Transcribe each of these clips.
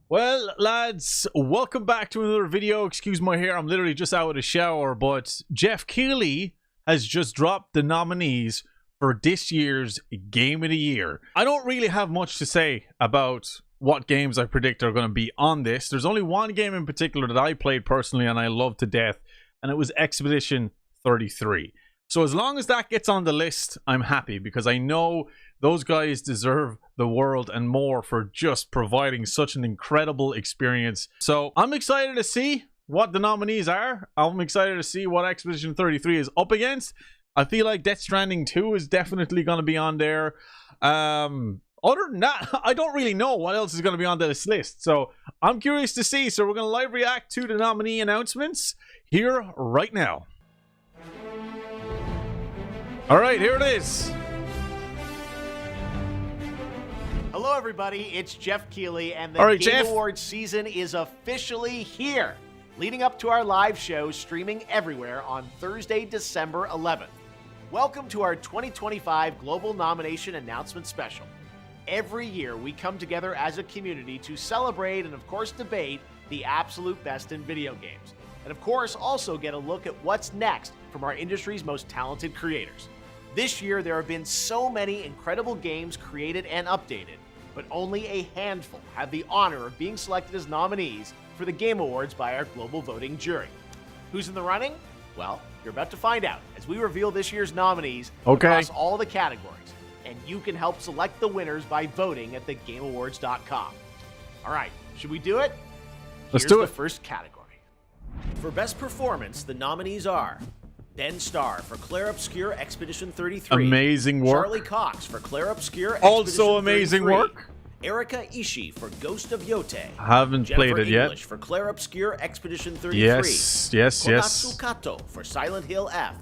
Well, lads, welcome back to another video. Excuse my hair, I'm literally just out of the shower, but Jeff Keighley has just dropped the nominees for this year's Game of the Year. I don't really have much to say about what games I predict are going to be on this. There's only one game in particular that I played personally and I loved to death, and it was Expedition 33. So as long as that gets on the list, I'm happy, because I know those guys deserve the world and more for just providing such an incredible experience. So I'm excited to see what the nominees are. I'm excited to see what Expedition 33 is up against. I feel like Death Stranding 2 is definitely going to be on there. Other than that, I don't really know what else is going to be on this list. So I'm curious to see. So we're going to live react to the nominee announcements here right now. All right, here it is. Hello, everybody. It's Jeff Keighley, and the Game Awards season is officially here, leading up to our live show streaming everywhere on Thursday, December 11th. Welcome to our 2025 Global Nomination Announcement Special. Every year, we come together as a community to celebrate and, of course, debate the absolute best in video games. And, of course, also get a look at what's next from our industry's most talented creators. This year, there have been so many incredible games created and updated, but only a handful have the honor of being selected as nominees for the Game Awards by our global voting jury. Who's in the running? Well, you're about to find out as we reveal this year's nominees across all the categories, and you can help select the winners by voting at thegameawards.com. All right, should we do it? Let's do it. Here's the first category. For Best Performance, the nominees are Ben Starr for Clair Obscur Expedition 33. Amazing work. Charlie Cox for Clair Obscur Expedition also amazing 33. work. Erika Ishii for Ghost of Yote. I haven't played it yet. English for Clair Obscur Expedition 33. Yes. Konatsu Kato for Silent Hill F.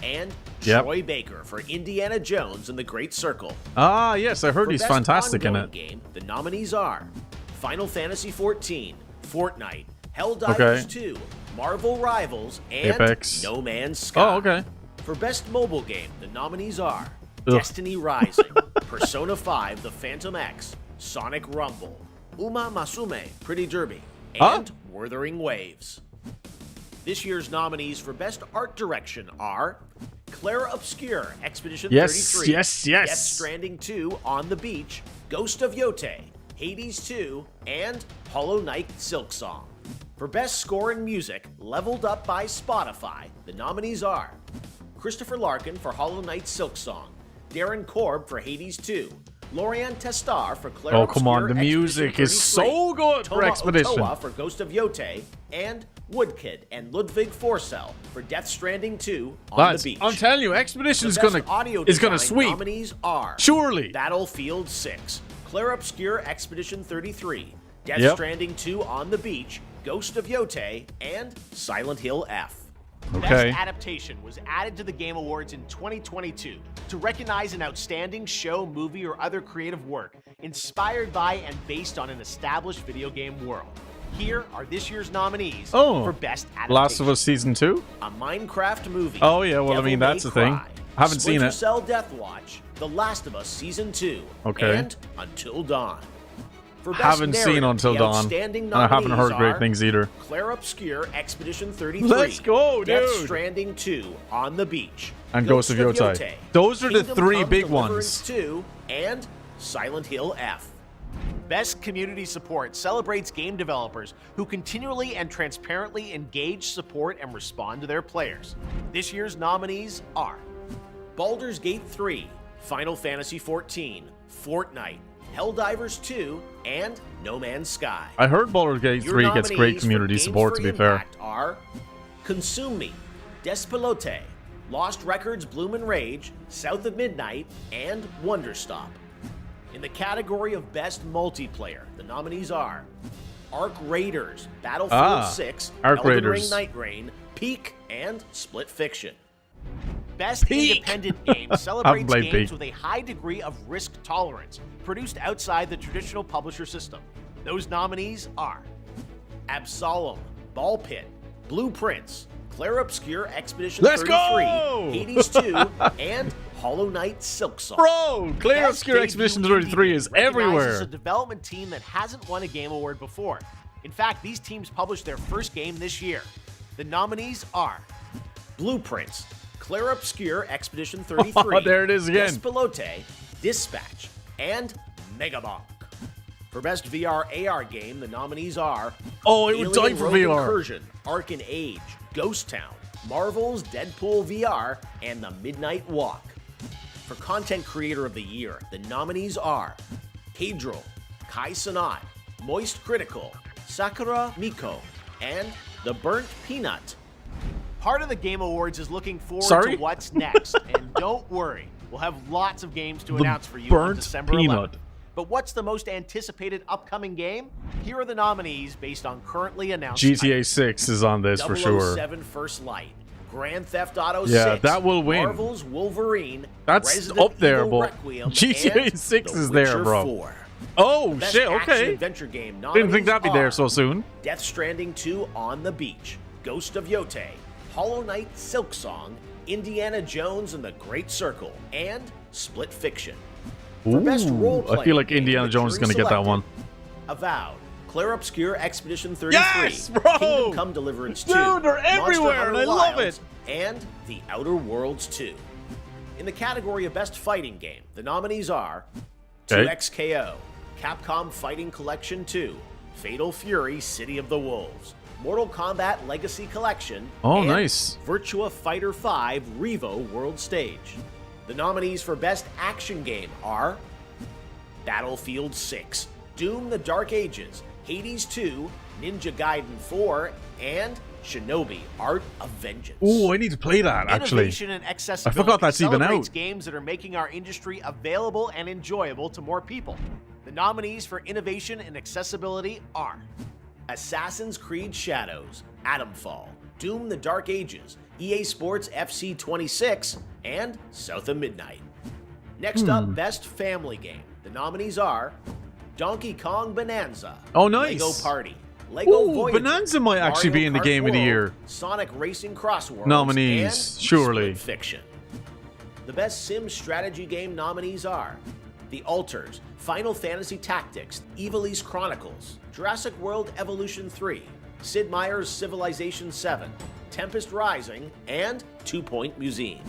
And Troy Baker for Indiana Jones and the Great Circle. Ah, yes, I heard For he's Best fantastic in Ongoing it. Game, the nominees are Final Fantasy XIV, Fortnite, Helldivers 2, Marvel Rivals, and Apex. No Man's Sky. Oh, okay. For Best Mobile Game, the nominees are Destiny Rising, Persona 5, The Phantom X, Sonic Rumble, Uma Masume, Pretty Derby, and Wuthering Waves. This year's nominees for Best Art Direction are Clair Obscur Expedition 33, Death Stranding 2, On the Beach, Ghost of Yote, Hades 2, and Hollow Knight Silksong. For Best Score and Music, leveled up by Spotify, the nominees are Christopher Larkin for Hollow Knight Silksong, Darren Korb for Hades 2, Lorian Testar for Clair Oh, come on, Obscur the music Expedition is so good for Toma Expedition. Otoa for Ghost of Yote, and Woodkid and Ludwig Forsell for Death Stranding 2 on the Beach. I'm telling you, Expedition is gonna sweep. Nominees are Surely. Battlefield 6, Clair Obscur Expedition 33, Death Stranding 2 on the Beach, Ghost of Yote, and Silent Hill F. Best Adaptation was added to the Game Awards in 2022 to recognize an outstanding show, movie, or other creative work inspired by and based on an established video game world. Here are this year's nominees for Best Adaptation. Last of Us Season 2? A Minecraft movie. Oh, yeah, well, Devil I mean, that's May the thing. Cry, I haven't seen it. Splinter Cell Death Watch, The Last of Us Season 2, Okay. and Until Dawn. For Best Haven't seen Narrative, Until the Dawn. outstanding And I haven't heard nominees great are things either. Clair Obscur Expedition 33. Let's go, Death dude. Stranding 2, On the Beach, And Ghost of Yote. Those are the Kingdom three Come big Deliverance ones. 2, and Silent Hill F. Best Community Support celebrates game developers who continually and transparently engage, support, and respond to their players. This year's nominees are Baldur's Gate 3, Final Fantasy XIV, Fortnite, Helldivers 2, and No Man's Sky. I heard Baldur's Gate 3 gets great nominees community for support, to Games be for fair. Impact are Consume Me, Despelote, Lost Records Bloom and Rage, South of Midnight, and Wonderstop. In the category of Best Multiplayer, the nominees are Arc Raiders, Battlefield 6, Arc Elden Raiders. Ring Night Rain, Peak, and Split Fiction. Best Independent Game celebrates played games Peak. with a high degree of risk tolerance, produced outside the traditional publisher system. Those nominees are Absolem, Ball Pit, Blueprints, Clair Obscur Expedition 33, go! Hades 2, and Hollow Knight Silksong. Bro, Clear Best Obscure Expedition 33 is everywhere. Recognizes a development team that hasn't won a Game Award before. In fact, these teams published their first game this year. The nominees are Blueprints, Clair Obscure Expedition 33, there it is again. Despilote, Dispatch, and Megamonk. For Best VR AR game, the nominees are it would die for Rogue VR. Incursion, Arcan Age, Ghost Town, Marvel's Deadpool VR, and The Midnight Walk. For Content Creator of the Year, the nominees are Hadril, Kai Sanat, Moist Critical, Sakura Miko, and The Burnt Peanut. Part of the Game Awards is looking forward to what's next, and don't worry, we'll have lots of games to announce for you on December 11th. But what's the most anticipated upcoming game? Here are the nominees based on currently announced GTA 6 is on this for sure. 007 First Light, Grand Theft Auto 6, yeah, that will win. Marvel's Wolverine, that's Resident up there, Evil but Requiem, GTA 6 is there, bro. 4. Oh, Best shit, action okay. adventure game Didn't think that'd be there are so soon. Death Stranding 2 On the Beach, Ghost of Yote, Hollow Knight Silksong, Indiana Jones and the Great Circle, and Split Fiction. For best role I feel like Indiana Jones is going to get that one. Avowed, Clair Obscure Expedition 33, Yes, bro! Kingdom Come Deliverance 2, Dude, they're everywhere, Monster and Hunter I love Wilds, it. and The Outer Worlds 2. In the category of Best Fighting Game, the nominees are 2XKO, Capcom Fighting Collection 2, Fatal Fury City of the Wolves, Mortal Kombat Legacy Collection, and nice. Virtua Fighter 5 Revo World Stage. The nominees for Best Action Game are Battlefield 6, Doom the Dark Ages, Hades 2, Ninja Gaiden 4, and Shinobi Art of Vengeance. Ooh, I need to play that, actually. Innovation and accessibility I forgot that's even celebrates out. games that are making our industry available and enjoyable to more people. The nominees for innovation and accessibility are Assassin's Creed Shadows, Atomfall, Doom the Dark Ages, EA Sports FC 26, and South of Midnight. Next up, Best Family Game. The nominees are Donkey Kong Bonanza, Oh, nice. Lego Party, Lego Voyager, Bonanza might actually Mario be in the Kart Game of the World, Year. Sonic Racing Crosswords, Nominees, and surely. Split Fiction. The Best Sim Strategy Game nominees are The Alters, Final Fantasy Tactics, Ivalice Chronicles, Jurassic World Evolution 3, Sid Meier's Civilization 7, Tempest Rising, and 2 Point Museum.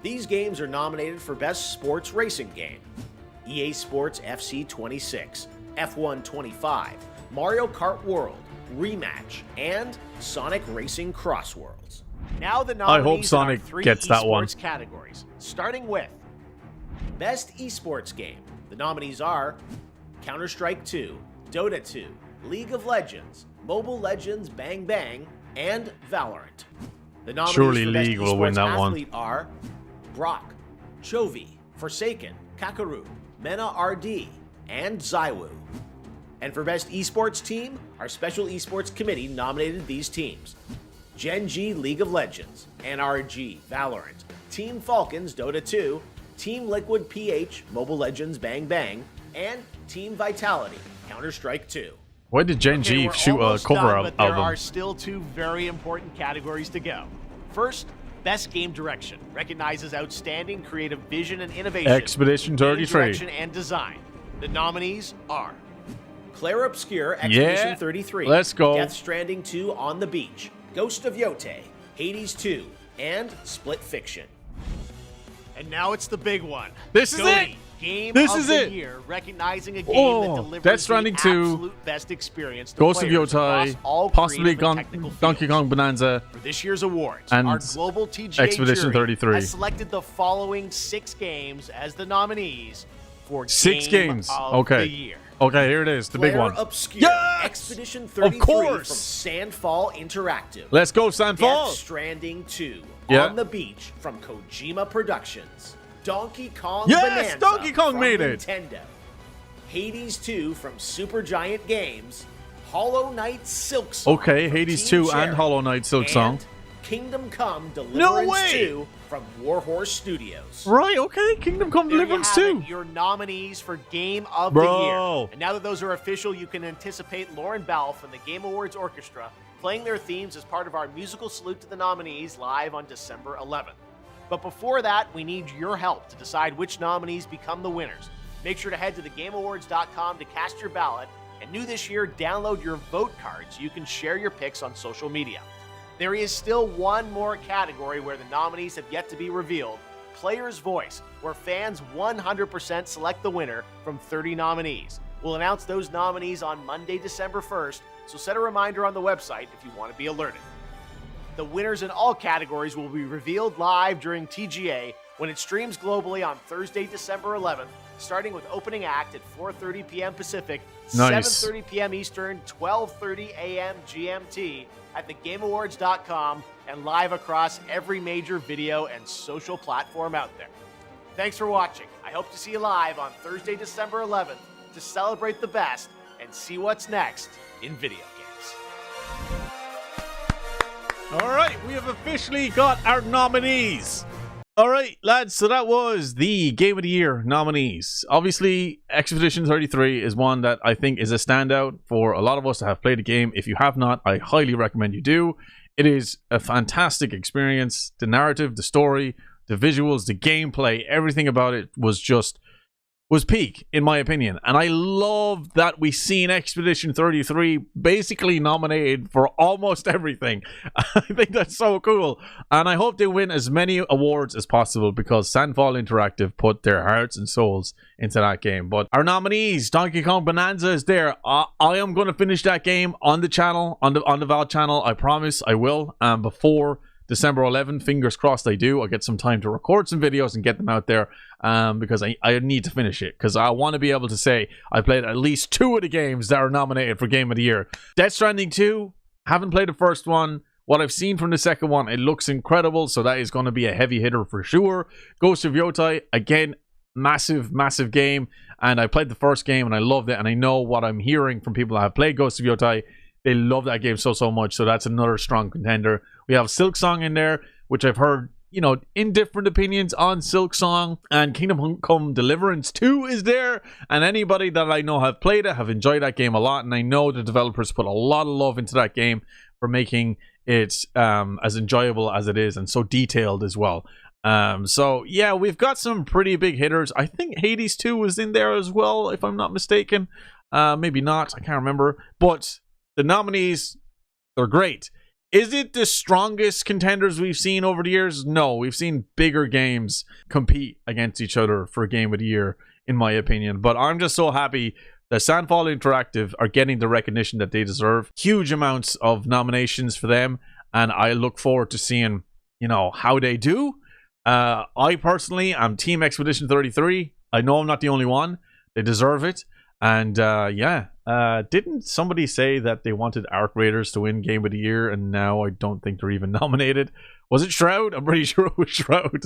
These games are nominated for Best Sports Racing Game. EA Sports FC 26, F1 25, Mario Kart World, Rematch, and Sonic Racing Crossworlds. Now the nominees I hope Sonic in our 3 gets that one. esports categories, starting with Best Esports Game. The nominees are Counter-Strike 2, Dota 2, League of Legends, Mobile Legends Bang Bang, and Valorant. The nominees Surely for Best League will win Esports that one. Athlete are Brock, Chovy, Forsaken, Kakaru, Mena RD, and Zywoo. And for Best Esports Team, our Special Esports Committee nominated these teams: Gen G League of Legends, NRG Valorant, Team Falcons Dota 2, Team Liquid PH Mobile Legends Bang Bang, and Team Vitality Counter-Strike 2. Why did Gen G we're shoot a almost cover done, but there album? are still 2 very important categories to go. First, Best Game Direction recognizes outstanding creative vision and innovation. Expedition game 33. direction and design. The nominees are Clair Obscure Expedition 33, let's go. Death Stranding 2 On the Beach, Ghost of Yote, Hades 2, and Split Fiction. And now it's the big one. This is GOTY, it. Game This of is the it. Year, recognizing a game that delivers Death Stranding the 2, absolute best experience to Ghost of players across Yotai, all possibly creative and technical Donkey fields. Kong Bonanza, For this year's awards, and our global TGA Expedition jury 33. has selected the following 6 games as the nominees for 6 Game games. of Okay. the Year. Okay, here it is, the big Clair one. Obscure Yes! Expedition 33 course! from Sandfall Interactive. Let's go, Death Sandfall. Stranding 2 Yeah. On the Beach from Kojima Productions. Donkey Kong Yes, Bonanza Donkey Kong from made it. Nintendo. Hades 2 from Supergiant Games. Hollow Knight Silksong Okay, from Hades Team 2 and Cherry, Hollow Knight Silksong. and Kingdom Come Deliverance way! 2 from Warhorse Studios. Right, okay, Kingdom Come There you Deliverance have 2. it, your nominees for Game of Bro. the Year. And now that those are official, you can anticipate Lauren Balfe and the Game Awards Orchestra playing their themes as part of our musical salute to the nominees live on December 11th. But before that, we need your help to decide which nominees become the winners. Make sure to head to thegameawards.com to cast your ballot, and new this year, download your vote card so you can share your picks on social media. There is still one more category where the nominees have yet to be revealed: Player's Voice, where fans 100% select the winner from 30 nominees. We'll announce those nominees on Monday, December 1st, so set a reminder on the website if you want to be alerted. The winners in all categories will be revealed live during TGA when it streams globally on Thursday, December 11th, starting with opening act at 4:30 p.m. Pacific, 7:30 p.m. Eastern, 12:30 a.m. GMT at thegameawards.com and live across every major video and social platform out there. Thanks for watching. I hope to see you live on Thursday, December 11th to celebrate the best and see what's next in video games. All right, we have officially got our nominees. All right, lads, so that was the Game of the Year nominees. Obviously, Expedition 33 is one that I think is a standout for a lot of us that have played the game. If you have not, I highly recommend you do. It is a fantastic experience. The narrative, the story, the visuals, the gameplay, everything about it was peak, in my opinion. And I love that we've seen Expedition 33 basically nominated for almost everything. I think that's so cool. And I hope they win as many awards as possible because Sandfall Interactive put their hearts and souls into that game. But our nominees, Donkey Kong Bonanza is there. I am going to finish that game on the channel, on the Val channel. I promise I will. Before December 11th, fingers crossed I do. I'll get some time to record some videos and get them out there because I need to finish it because I want to be able to say I played at least 2 of the games that are nominated for Game of the Year. Death Stranding 2, haven't played the first one. What I've seen from the second one, it looks incredible, so that is going to be a heavy hitter for sure. Ghost of Yotai, again, massive game, and I played the first game and I loved it, and I know what I'm hearing from people that have played Ghost of Yotai. They love that game so much, so that's another strong contender. We have Silksong in there, which I've heard, indifferent opinions on Silksong. And Kingdom Come Deliverance 2 is there. And anybody that I know have played it have enjoyed that game a lot. And I know the developers put a lot of love into that game for making it as enjoyable as it is and so detailed as well. So yeah, we've got some pretty big hitters. I think Hades 2 was in there as well, if I'm not mistaken. Maybe not, I can't remember. But the nominees, they're great. Is it the strongest contenders we've seen over the years? No, we've seen bigger games compete against each other for Game of the Year, in my opinion. But I'm just so happy that Sandfall Interactive are getting the recognition that they deserve. Huge amounts of nominations for them, and I look forward to seeing, how they do. I personally am Team Expedition 33. I know I'm not the only one. They deserve it. And didn't somebody say that they wanted Arc Raiders to win Game of the Year, and now I don't think they're even nominated? Was it Shroud? I'm pretty sure it was Shroud.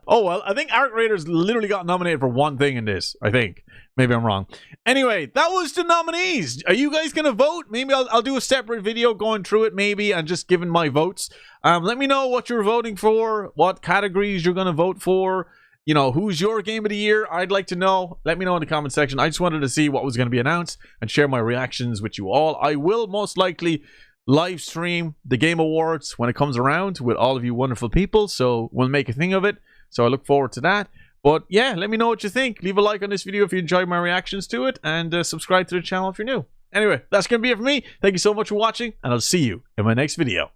Oh well, I think Arc Raiders literally got nominated for one thing in this, I think. Maybe I'm wrong. Anyway, that was the nominees. Are you guys going to vote? Maybe I'll do a separate video going through it maybe and just giving my votes. Let me know what you're voting for, what categories you're going to vote for. Who's your Game of the Year? I'd like to know. Let me know in the comment section. I just wanted to see what was going to be announced and share my reactions with you all. I will most likely live stream the Game Awards when it comes around with all of you wonderful people. So we'll make a thing of it. So I look forward to that. But yeah, let me know what you think. Leave a like on this video if you enjoyed my reactions to it. And subscribe to the channel if you're new. Anyway, that's going to be it for me. Thank you so much for watching. And I'll see you in my next video.